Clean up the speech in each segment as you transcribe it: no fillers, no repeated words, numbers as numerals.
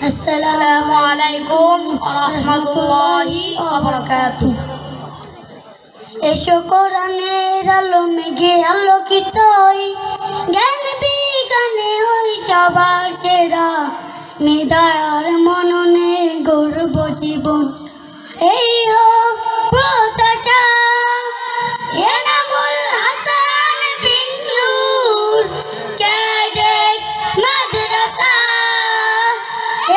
আসসালামু আলাইকুম ওয়া রাহমাতুল্লাহি ওয়া বারাকাতুহু। এসো কোরআনের আলো মেঘে আলোকিত হই, জ্ঞান বিজ্ঞানে হই সবার সেরা, মেধার মননে গর্ব জীবন এই হোক প্রত্যাশা। এনামুল হাসান বিন নূর ক্যাডেট মাদ্রাসা,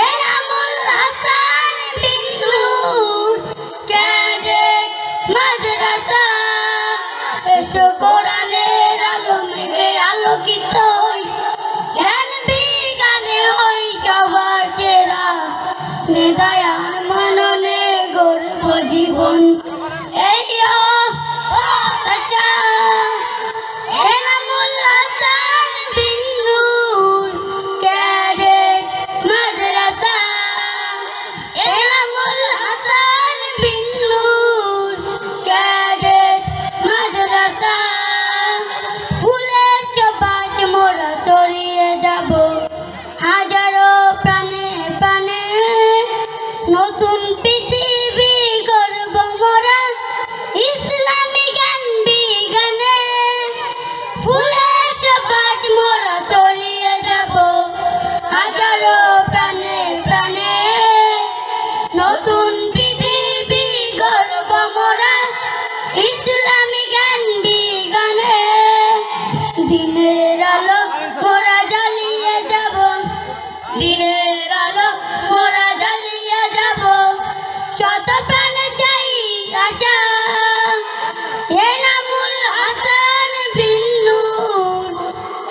এনামুল হাসান বিন নূর ক্যাডেট মাদ্রাসা। এসো কোরআনের আলো মেঘে আলোকিত হই, জ্ঞান বিজ্ঞানে হই সবার সেরা, মেধায় আর মননে গর্ব জীবন এই প্রত্যাশা। এনামুল হাসান বিন নূর ক্যাডেট মাদ্রাসা, এনামুল হাসান বিন নূর ক্যাডেট মাদ্রাসা। ফুলের সুবাস মোরা ছড়িয়ে যাব হাজারো প্রাণে প্রাণে, নতুন পৃথিবী গর্ব মোরা ইসলামী জ্ঞান বিজ্ঞানে। ফুলের সুবাস মোরা ছড়িয়ে যাব হাজারো প্রাণে প্রাণে, নতুন পৃথিবী গর্ব মোরা ইসলামী জ্ঞান বিজ্ঞানে। দিনের আলো মোরা জ্বালিয়ে যাব, দিনের আলো মোরা জ্বালিয়ে যাব, শত প্রাণে চাই আশা। এনামুল হাসান বিন নূর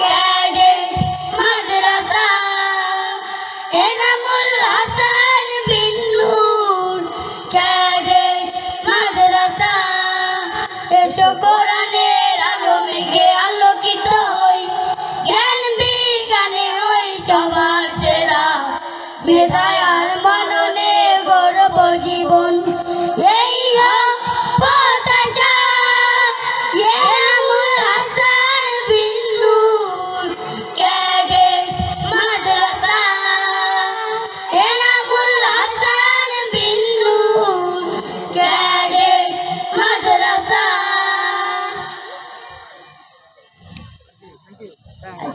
ক্যাডেট মাদ্রাসা, এনামুল হাসান বিন নূর ক্যাডেট মাদ্রাসা। এসো কোরআনের আলো মেঘে আলোকিত হই, জ্ঞান বিজ্ঞানে হই সবার সেরা, মেধায় আর মননে গর্ব জীবন এই হোক প্রত্যাশা। এনামুল হাসান বিন নূর ক্যাডেট মাদ্রাসা, এনামুল হাসান বিন নূর ক্যাডেট মাদ্রাসা।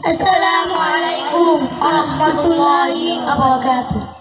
আসসালামু আলাইকুম ওয়া রাহমাতুল্লাহি ওয়া বারাকাতুহু।